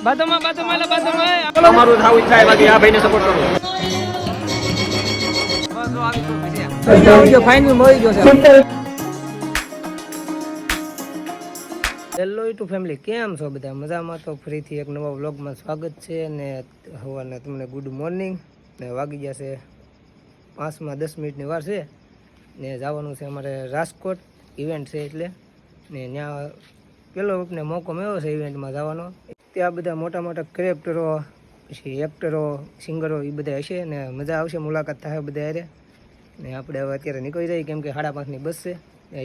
બાજુમાં તમારું થાવું ઈચ્છા એ બાકી આ ભાઈને સપોર્ટ કરો. ફાઇનલ મળી ગયો છે. હેલો યુટ્યુબ ફેમિલી, કેમ છો બધા? મજામાં? તો ફરીથી એક નવા વ્લોગમાં સ્વાગત છે. ને સવારના તમને ગુડ મોર્નિંગ. ને વાગી જશે 5 માં 10 મિનિટની વાર છે. ને જવાનું છે અમારે રાજકોટ, ઇવેન્ટ છે એટલે. ને ત્યાં પેલો આપને મોકો મળ્યો છે ઇવેન્ટમાં જવાનો. ત્યાં બધા મોટા મોટા ક્રિએટરો, પછી એક્ટરો, સિંગરો એ બધા હશે. ને મજા આવશે, મુલાકાત થાય બધા હારે. ને આપણે હવે અત્યારે નીકળી જઈએ, કેમ કે 5:30ની બસ છે.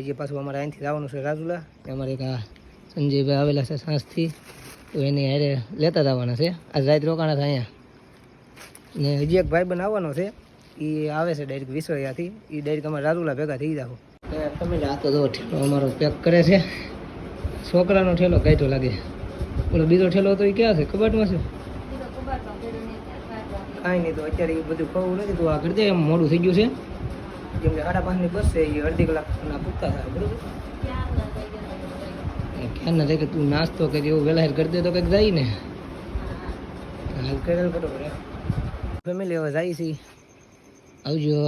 હજી પાછું અમારે અહીંથી જવાનું છે રાજુલા. અમારે એક સંજયભાઈ આવેલા છે સાંજથી, તો એની હારે લેતા જવાના છે. આજ રાત રોકાણા છે અહીંયા. ને હજી એક ભાઈ બનાવવાનો છે, એ આવે છે ડાયરેક્ટ વિસોયાથી. એ ડાયરેક્ટ અમારે રાજુલા ભેગા થઈ જાવ. તમે આ તો ઠેલો અમારો પેક કરે છે. છોકરાનો ઠેલો કાઢ્યો લાગે. ઓલો બીજો ઠેલો હતો એ ક્યાં છે? કબાટમાં છે. કાંઈ નહીં, તો અત્યારે એ બધું ખવું નથી. તો આ કરી દે, એમ મોડું થઈ ગયું છે. જેમ કે 5:30ની બસ છે, એ અડધી કલાકના પૂરતા થાય. બરોબર, ખ્યાલ ના થાય કે તું નાસ્તો કે એવું વહેલા કરી દે તો કંઈક જાય ને. હાલ કરેલ બરોબર. ફેમિલી હવે જાય છે. આવજો.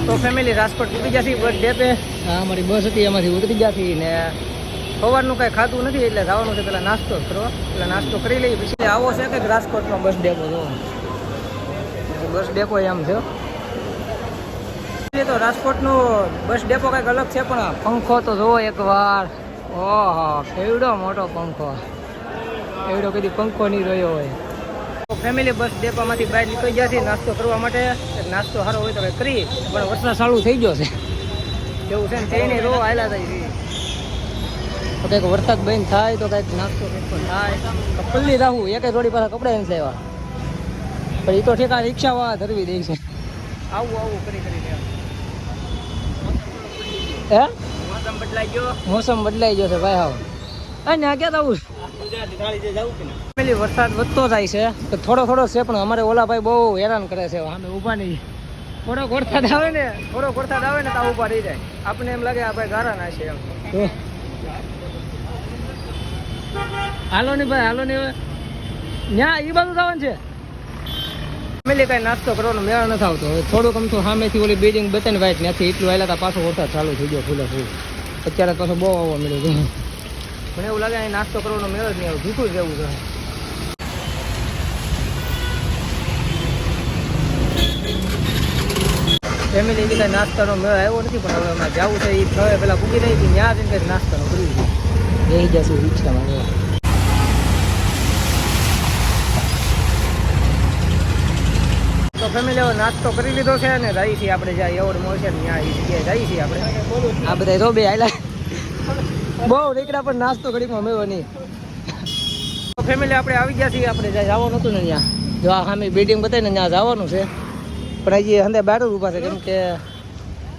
તો ફેમિલી રાજકોટ ઉતરી જશે બસ ડેપે. હા, અમારી બસ હતી એમાંથી ઉતરી જતી. ને સવારનું કાંઈ ખાતું નથી એટલે જવાનું છે પેલા નાસ્તો કરવા. પેલા નાસ્તો કરી લઈએ, પછી આવો છે કે રાજકોટનો બસ ડેપો જોવો. બસ ડેપો એમ છે તો રાજકોટનો બસ ડેપો કંઈક અલગ છે. પણ પંખો તો જોવો એકવાર. ઓહો, કેવડો મોટો પંખો! એવડો કદી પંખો નહીં રહ્યો હોય. તો ફેમિલી બસ ડેપામાંથી બહાર નીકળી જશે નાસ્તો કરવા માટે. નાસ્તો સારો હોય તો કંઈક કરી, પણ વરસાદ ચાલુ થઈ ગયો છે એવું છે ને. તેને રો હાલ્યા થાય તો કંઈક વરસાદ બંધ થાય તો કંઈક નાસ્તો કંઈક થાય. ખુલ્લી રાખવું એક થોડી પાસે કપડા નથી લેવા, પણ એ તો ઠેકા રિક્ષાવાળા ધરવી દે છે. આવું કરી હે મોસમ બદલાઈ ગયો છે ભાઈ. હાવ અને આ ક્યાં આવું વરસાદ વધતો જાય છે તો થોડો છે, પણ અમારે ઓલા ભાઈ બહુ હેરાન કરે છે. અમે ઊભા નહીં, થોડોક વરસાદ આવે ને તો ઊભા રહી જાય. આપણને એમ લાગે આ ભાઈ ગારા ના છે એમ. હાલો ને ભાઈ, હાલો ને. ત્યાં એ બાજુ જવાનું છે. ફેમિલી કાંઈ નાસ્તો કરવાનો મેળ નથી આવતો. હવે થોડુંક આમ તો સામેથી ઓલી બિલ્ડિંગ બતાવીને વાઈટ નથી એટલું આવેલા હતા. પાછો વરસાદ ચાલુ થઈ ગયો ફૂલે ફૂલ. અત્યારે પાછો બહુ આવવા મળ્યો છે. મને એવું લાગે અહીં નાસ્તો કરવાનો મેળ જ નહીં આવે, ભૂખું જ રહેવું છે. ફેમિલી કાંઈ નાસ્તાનો મેળ આવ્યો નથી, પણ હવે અમે જવું છે એ થવે પેલા પૂગી રહી હતી. ત્યાં જઈને કંઈક નાસ્તાનો કરી રહી જશું રિક્ષામાં. તો ફેમિલી હવે નાસ્તો કરી લીધો છે ને જઈએ છીએ આપણે જ્યાં એવોર્ડ મળશે ને ત્યાં એ જગ્યાએ જઈએ છીએ આપણે. આ બધા જો બે હાલા બહુ રેકડા પર નાસ્તો ઘડીમાં મેળવો નહીં. તો ફેમિલી આપણે આવી ગયા છીએ. આપણે જ્યાં જવાનું હતું ને ત્યાં જો આ સામે બિલ્ડિંગ બતાવીને ત્યાં જવાનું છે, પણ હજી અંદર બહાર જ ઊભા છે. કેમ કે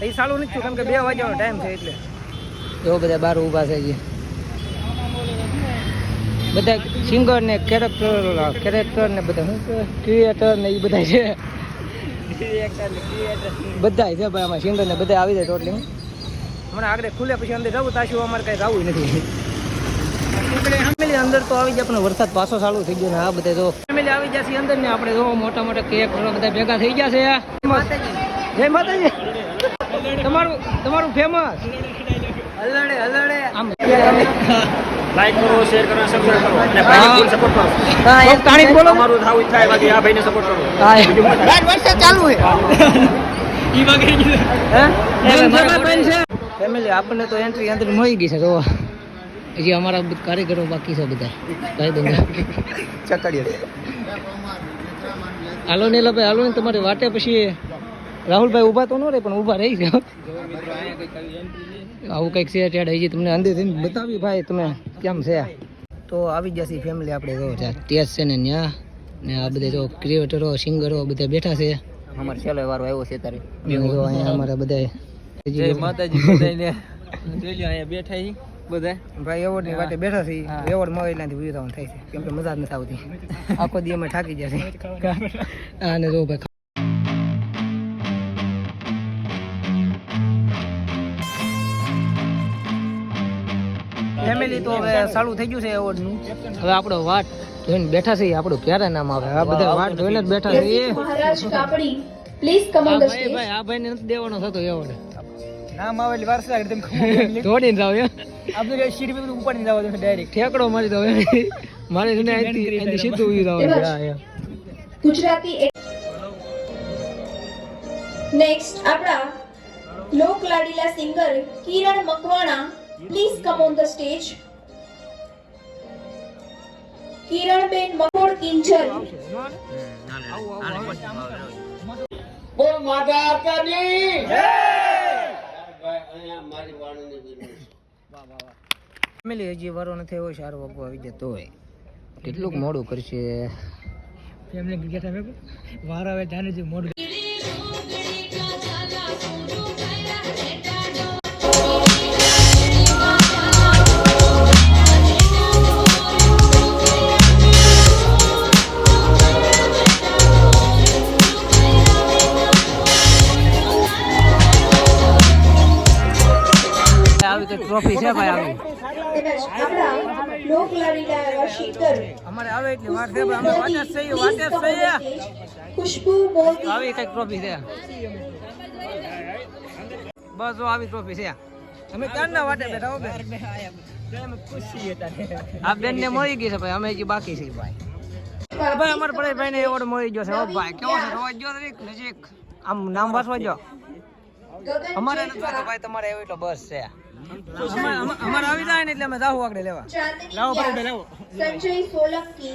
એ સારું નથી થયું, કેમ કે 2 વાગ્યાનો ટાઈમ છે એટલે એવો બધા બહાર ઊભા છે. હજી બધા સિંગર ને કેરેક્ટર ને બધા ક્રિએટર ને એ બધા છે. બધા છે ભાઈ, આમાં સિંગર ને બધા આવી જાય ટોટલી. હમણાં આગળ ખુલે પછી અંદર જવું તાશું અમારે કઈ જવું નથી. ફેમિલી અંદર તો આવી જાય, પણ વરસાદ પાછો ચાલુ થઈ ગયો ને આ બધા જો ફેમિલી આવી જશે અંદર ને. આપણે જો મોટા મોટા ક્રિએટરો બધા ભેગા થઈ ગયા છે. જય માતાજી. તમારું ફેમસ હલડે આમ લાઈક કરો, શેર કરો, સબસ્ક્રાઇબ કરો અને ભાઈને ફૂલ સપોર્ટ કરો. હા, એક તારીખ બોલો. તમારું થાવું ઈચ્છા એ બાકી આ ભાઈને સપોર્ટ કરો. હા, વરસાદ ચાલુ છે. ઈ વાગે ફેમિલી આપણને તો એન્ટ્રી અંદર મળી ગઈ છે. જો હજી અમારા કારીગરો બાકી છે બધા ભાઈ બંધ ચકડીએ. હાલો ને ભાઈ, હાલો ને તમારી વાટે. પછી રાહુલભાઈ ઊભા તો ન રહે, પણ ઊભા રહી ગયા. આવું કંઈક છે ત્યાં હજી તમને અંદર બતાવી ભાઈ તમે કેમ છે. તો આવી જશે ફેમિલી આપણે જો ટેસ્ટ છે ને ત્યાં ને આ બધા જો ક્રિએટરો સિંગરો બધા બેઠા છે. અમારે છેલ્લો વારો આવ્યો છે તારે જો અહીંયા અમારા બધા જય માતાજી બધાને જોઈ લો અહીંયા બેઠા છે. બધા ભાઈ એવોર્ડ ની વાટે બેઠા છે એવોર્ડ મળે એટલાથી ઉભી થવાનું થાય છે કેમ કે મજા જ નથી આવતી આખો દી અમે થાકી ગયા છે અને જો ભાઈ ફેમિલી તો હવે ચાલુ થઈ ગયું છે એવોર્ડ નું હવે આપણો વાટ જોઈને બેઠા છે આપણું ક્યારે નામ આવે આ બધા વાટ જોઈને જ બેઠા છે Maharaj Kapadi please come on the stage ભાઈ આ ભાઈ ને નથી દેવાનો થતો એવોર્ડ નામ આવે એટલે વાર લાગે તમે દોડીને જાવ આપણે સીડી પર ઉપાડીને જાવ તમે ડાયરેક્ટ ઠેકડો મારી દો મારે છે ને અહીંથી સીધું ઉભી જવાનું ગુજરાતી નેક્સ્ટ આપણા લોક લાડીલા singer Kiran Makwana please come on the stage Kiranben Makod Kinjal family હજી વારો નથી આવ્યો 4 વાગવા આવી જતો હોય કેટલુંક મોડું કરશે ફેમિલી ક્રિકેટ અમે વાર આવે જાને જે મોડ આવી કઈ ટ્રોફી છે ભાઈ આવી તેમજ આપણા લોક લાડીલા એવા સિંગર અમારે આવે એટલી વાર છે ભાઈ અમે વાતે જ છીએ ખુશ્બુ મોદી આવી કઈ ટ્રોફી છે બસ જો આવી ટ્રોફી છે અમે ક્યારના વાટે બેઠા હો બેન આ બેન ને મળી ગઈ છે ભાઈ અમે હજી બાકી છે ભાઈ ભાઈ અમારા પરેશભાઈ ને એવોર્ડ મળી ગયો છે હો ભાઈ કેવો છે રોજ જો નજીક આમ નામ વાંચવા જો અમારે નથી વાંચો ભાઈ તમારે એવો એટલો બસ છે અમારે આવી જાય ને એટલે અમે જાહુ આગળ લેવા લાવો ભાઈ લાવો સંજય સોલંકી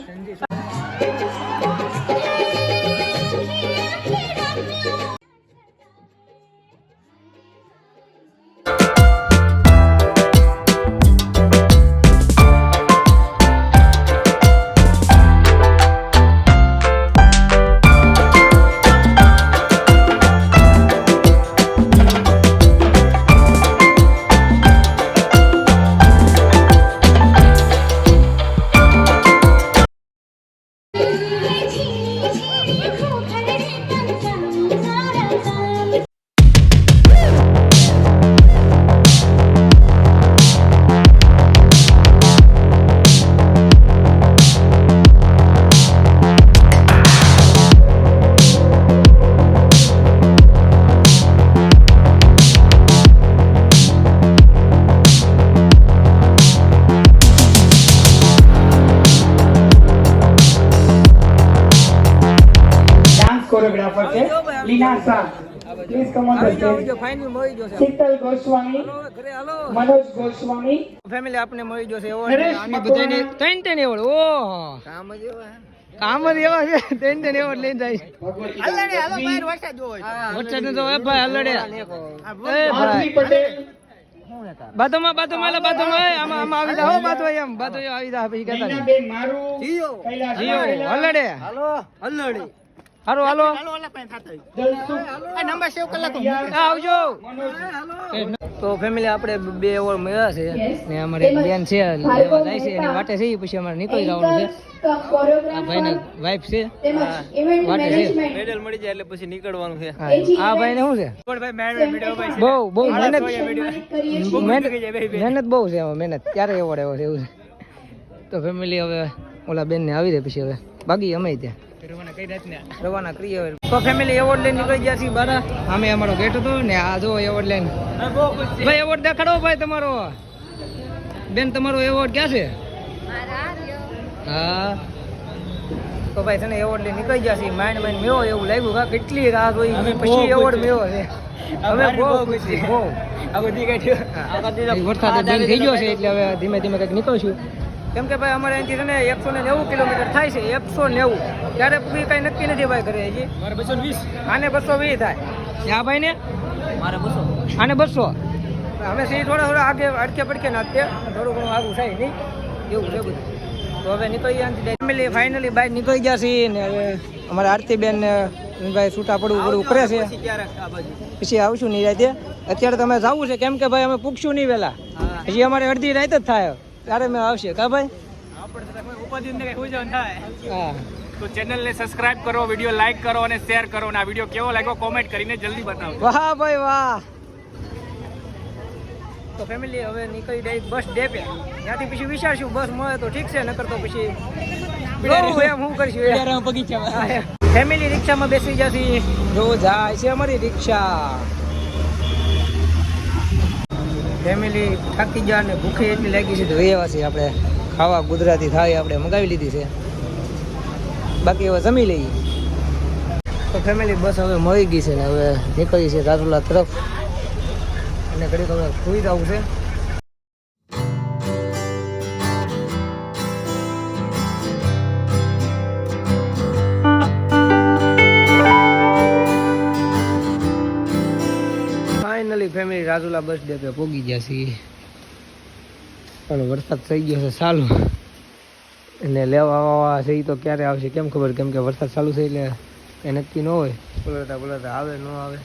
કોરિયોગ્રાફર છે Leena Shah please come on the stage final મળી ગયો છે શીતલ ગોસ્વામી ઘરે હાલો મનોજ ગોસ્વામી ફેમિલી આપને મળી ગયો છે એવોર્ડ નરેશ આને બધાને મકવાણા. ત્રણ એવોર્ડ ઓહો કામ જ એવા છે ત્રણ એવોર્ડ લઈને જાય હલ્લડે હાલો બહાર વરસાદ જોવો વચ્ચે તો એ ભાઈ હલડે એ આરતી ભાઈ પટેલ બાતોમાં એ આમાં આવી જા હો બાતો એમ બાતો આવી જા પછી કહેતા નહીં. લીનાબેન મારું કૈલાસ જીઓ વાઘેલા, હલડે હલ્લડે હાલો હાલો દલસુખ નંબર સેવ કલાક આવજો મનોજ તો ફેમિલી આપણે 2 એવોર્ડ મળ્યા છે ને અમારે એક બેન છે લેવા જાય છે એની વાટે છે પછી અમારે નીકળી જવાનું છે આ ભાઈને વાઇફ છે તેમજ ઇવેન્ટ વાટે છે. મેનેજમેન્ટ મેડલ મળી જાય એટલે પછી નીકળવાનું છે હા, આ ભાઈને શું છે ભાઈ મેડલ ભાઈ બહુ મહેનત સન્માનિત કરીએ છીએ મહેનત બહુ છે આમાં મહેનત ક્યારે એવોર્ડ આવ્યો છે એવું છે તો ફેમિલી હવે ઓલા બેન ને આવી રહે પછી હવે બાકી અમે ત્યાં રવાના કરીએ હવે તો ફેમિલી એવોર્ડ લઈને નીકળી ગયા છીએ બારા અમે અમારો ગેટ હતો ને આ જો એવોર્ડ લઈને ભાઈ એવોર્ડ દેખાડો ભાઈ તમારો બેન તમારો એવોર્ડ ક્યાં છે હા તો ભાઈ તને એવોર્ડ લઈને નીકળી ગયા છીએ માઇન્ડ મેવો એવું લાગ્યું હા કેટલી રાહ જોઈ પછી એવોર્ડ મેવો છે હવે બહુ ખુશ છીએ બહુ વરસાદ બંધ થઈ ગયો છે એટલે હવે ધીમે ધીમે કંઈક નીકળશું કેમ કે ભાઈ અમારે અહીંથી છે ને 190 કિલોમીટર થાય છે 190 ત્યારે પૂરી કઈ નક્કી નથી ભાઈ ઘરે હજી મારે 220 આને 220 થાય આ ભાઈ ને મારે 200 આને 200 અમે સી થોડા આગે અડકે પડકે નાખીએ થોડું ઘણું આગું થાય નહીં એવું છે બધું તો હવે નીકળી ગયા ફેમિલી ફાઇનલી બહાર નીકળી ગયા છીએ ને હવે અમારે આરતીબેન ને ભાઈ છૂટા પડવું કરે છે પછી આવશું નહીં રાતે અત્યારે તમે જવું છે કેમ કે ભાઈ અમે પૂછશું નહીં વહેલા હજી અમારે અડધી રાત જ થાય ત્યારે મેં આવશે કા ભાઈ હા તો ચેનલને સબસ્ક્રાઇબ કરો, વિડીયો લાઈક કરો અને શેર કરો અને આ વિડીયો કેવો લાગ્યો કોમેન્ટ કરીને જલ્દી બતાવો. વાહ ભાઈ વાહ. તો ફેમિલી હવે નીકળી ડાયરેક્ટ બસ ડેપે. ત્યાંથી પછી વિચારશું બસ મળે તો ઠીક છે, નકર તો પછી એમ હું કરીશું. ફેમિલી રિક્ષામાં બેસી જશે. જો જાય છે અમારી રિક્ષા. ફેમિલી થાકી ગયા ને ભૂખી એટલી લાગી છે તો એવા છે આપણે ખાવા ગુજરાતી થાળી આપણે મગાવી લીધી છે, બાકી હવે જમી લઈએ. તો ફેમિલી બસ હવે મળી ગઈ છે ને હવે નીકળી છે રાજુલા તરફ અને ઘડીક હવે સુઈ જવું છે. ફાઇનલી ફેમિલી રાજુલા બસ ડેપે પહોંચી ગયા છીએ, પણ વરસાદ થઈ ગયો છે ચાલુ અને લેવા આવવા છે એ તો ક્યારે આવશે કેમ ખબર, કેમ કે વરસાદ ચાલુ છે એટલે એ નક્કી ન હોય, પલળતા આવે ન આવે.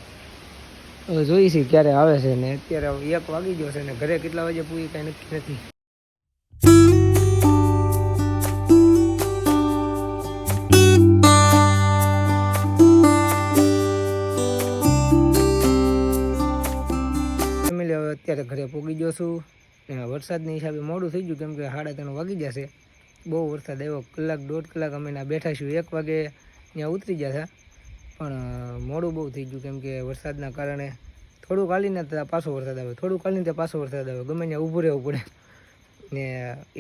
હવે જોઈ છે ક્યારે આવે છે ને અત્યારે 1 વાગી ગયો છે ને ઘરે કેટલા વાગે પૂરી કાંઈ નક્કી નથી. ફેમિલી હવે અત્યારે ઘરે પહોંચી ગયો છું. વરસાદની હિસાબે મોડું થઈ ગયું કેમ કે 3:30 વાગી જશે. બહુ વરસાદ આવ્યો, 1-1.5 કલાક અમે ના બેઠા છું. 1 વાગે ત્યાં ઉતરી ગયા હતા પણ મોડું બહુ થઈ ગયું કેમ કે વરસાદના કારણે થોડુંક હાલીને પાછો વરસાદ આવે, થોડુંક હાલીને પાછો વરસાદ આવે, ગમે ત્યાં ઊભું રહેવું પડે. ને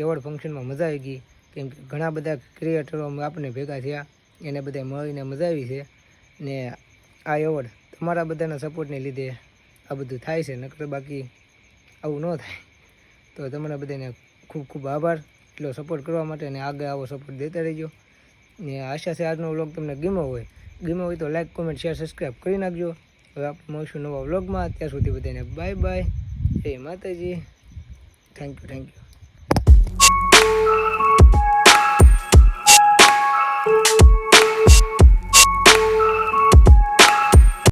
એવોર્ડ ફંક્શનમાં મજા આવી ગઈ કેમ કે ઘણા બધા ક્રિએટરો આપણે ભેગા થયા, એને બધા મળીને મજા આવી છે. ને આ એવોર્ડ તમારા બધાના સપોર્ટને લીધે આ બધું થાય છે, નકર બાકી આવું ન થાય. તો તમારા બધાને ખૂબ ખૂબ આભાર એટલો સપોર્ટ કરવા માટે, અને આગળ આવો સપોર્ટ દેતા રહેજો. ને આશા છે આજનો વ્લોગ તમને ગમ્યો હોય તો લાઈક, કોમેન્ટ, શેર, સબસ્ક્રાઈબ કરી નાખજો. હવે આપણે મળીશું નવા વ્લોગમાં. ત્યાં સુધી બધાને બાય બાય, જય માતાજી, થેન્ક યુ.